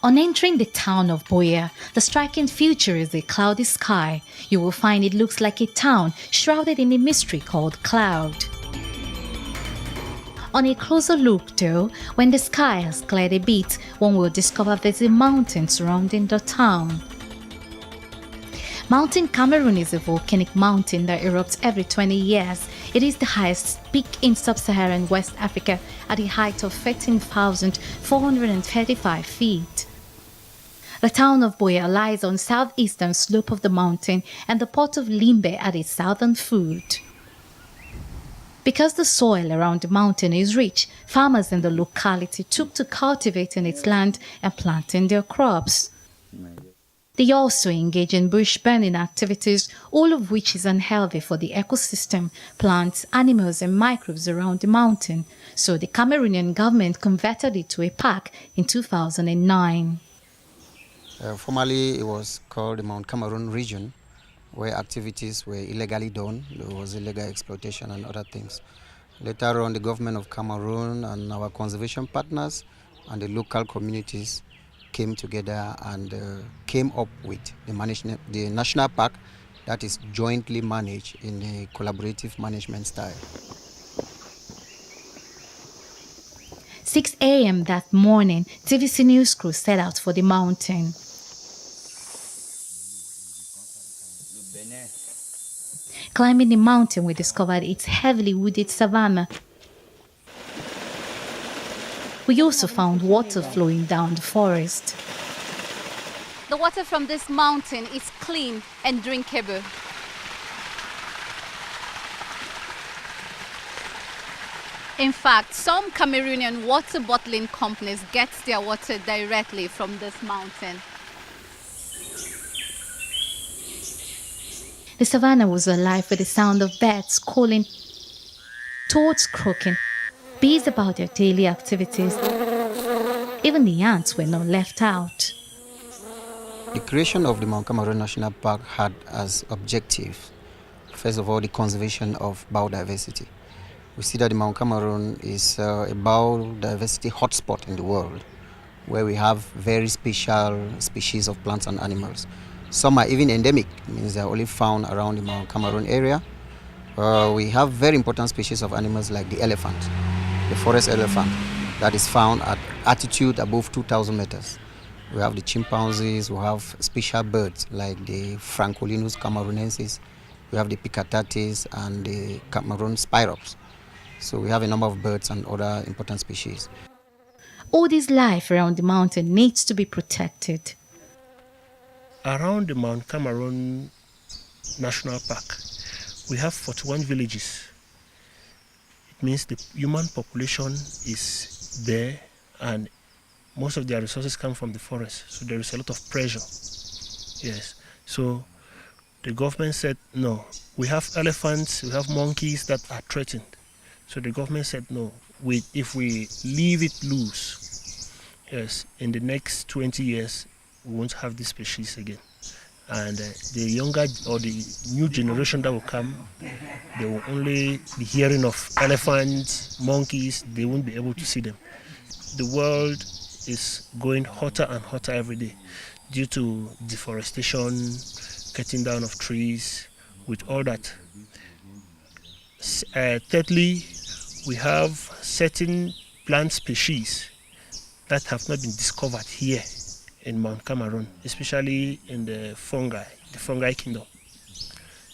On entering the town of Boya, the striking feature is a cloudy sky. You will find it looks like a town shrouded in a mystery called cloud. On a closer look though, when the sky has cleared a bit, one will discover there's a mountain surrounding the town. Mountain Cameroun is a volcanic mountain that erupts every 20 years. It is the highest peak in sub-Saharan West Africa at a height of 13,435 feet. The town of Boya lies on southeastern slope of the mountain and the port of Limbe at its southern foot. Because the soil around the mountain is rich, farmers in the locality took to cultivating its land and planting their crops. They also engage in bush burning activities, all of which is unhealthy for the ecosystem, plants, animals and microbes around the mountain. So the Cameroonian government converted it to a park in 2009. Formerly it was called the Mount Cameroun region, where activities were illegally done. There was illegal exploitation and other things. Later on, the government of Cameroon and our conservation partners and the local communities came together and came up with the national park that is jointly managed in a collaborative management style. 6 a.m. that morning, TVC News crew set out for the mountain. Climbing the mountain, we discovered its heavily wooded savanna. We also found water flowing down the forest. The water from this mountain is clean and drinkable. In fact, some Cameroonian water bottling companies get their water directly from this mountain. The savannah was alive with the sound of birds calling, toads croaking, bees about their daily activities. Even the ants were not left out. The creation of the Mount Cameroun National Park had as objective, first of all, the conservation of biodiversity. We see that the Mount Cameroun is a biodiversity hotspot in the world, where we have very special species of plants and animals. Some are even endemic, means they are only found around the Mount Cameroun area. We have very important species of animals like the elephant, the forest elephant, that is found at altitude above 2,000 meters. We have the chimpanzees, we have special birds like the Francolinus camerounensis, we have the picatatis and the Cameroon spirops. So we have a number of birds and other important species. All this life around the mountain needs to be protected. Around the Mount Cameroun National Park, we have 41 villages. It means the human population is there and most of their resources come from the forest. So there is a lot of pressure. Yes. So the government said, no, we have elephants, we have monkeys that are threatened. So the government said, no, if we leave it loose, yes, in the next 20 years, we won't have this species again. And the younger or the new generation that will come, they will only be hearing of elephants, monkeys, they won't be able to see them. The world is going hotter and hotter every day due to deforestation, cutting down of trees, with all that. Thirdly, we have certain plant species that have not been discovered here in Mount Cameroun, especially in the fungi kingdom.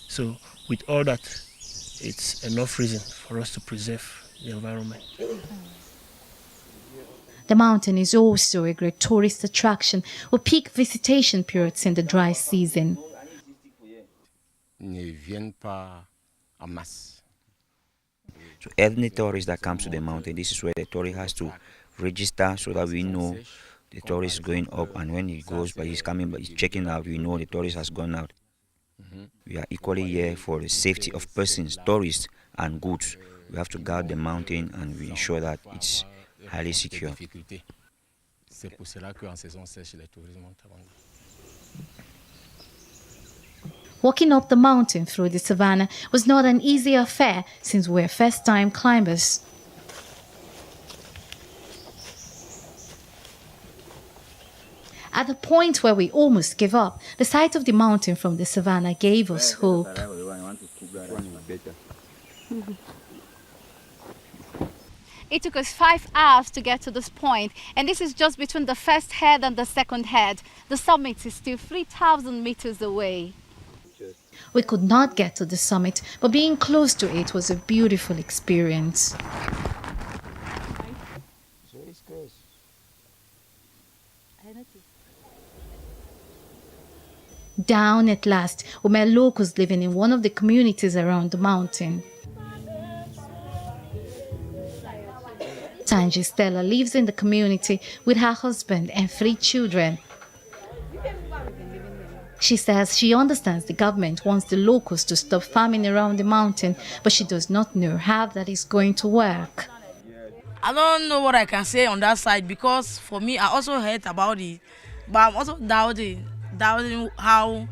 So with all that, it's enough reason for us to preserve the environment. The mountain is also a great tourist attraction with peak visitation periods in the dry season. So any tourist that comes to the mountain, this is where the tourist has to register so that we know the tourist is going up, and when he goes, but he's coming, but he's checking out, we know the tourist has gone out. We are equally here for the safety of persons, tourists and goods. We have to guard the mountain and we ensure that it's highly secure. Walking up the mountain through the savannah was not an easy affair since we're first-time climbers. At the point where we almost gave up, the sight of the mountain from the savannah gave us hope. It took us 5 hours to get to this point, and this is just between the first head and the second head. The summit is still 3,000 meters away. We could not get to the summit, but being close to it was a beautiful experience. Down at last, we met locals living in one of the communities around the mountain. Tanji Stella lives in the community with her husband and 3 children. She says she understands the government wants the locals to stop farming around the mountain, but she does not know how that is going to work. I don't know what I can say on that side, because for me, I also heard about it, but I'm also doubting how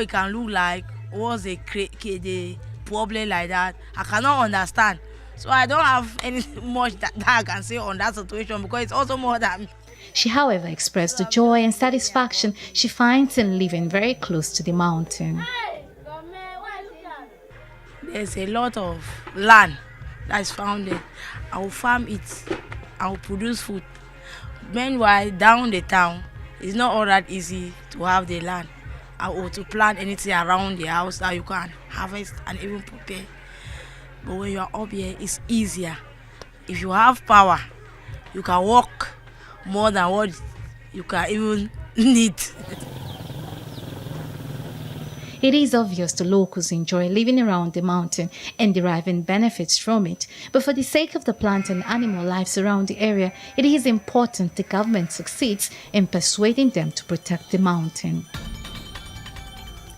it can look like. Was the problem like that? I cannot understand. So I don't have anything much that I can say on that situation, because it's also more than. She, however, expressed the joy and satisfaction she finds in living very close to the mountain. There's a lot of land that's found there. I will farm it. I will produce food. Meanwhile, down the town, it's not all that easy to have the land or to plant anything around the house that you can harvest and even prepare. But when you are up here, it's easier. If you have power, you can walk more than what you can even need. It is obvious the locals enjoy living around the mountain and deriving benefits from it, but for the sake of the plant and animal lives around the area, it is important the government succeeds in persuading them to protect the mountain.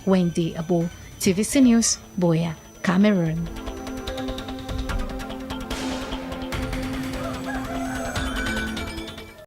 Wendy Abo, TVC News, Buea, Cameroon.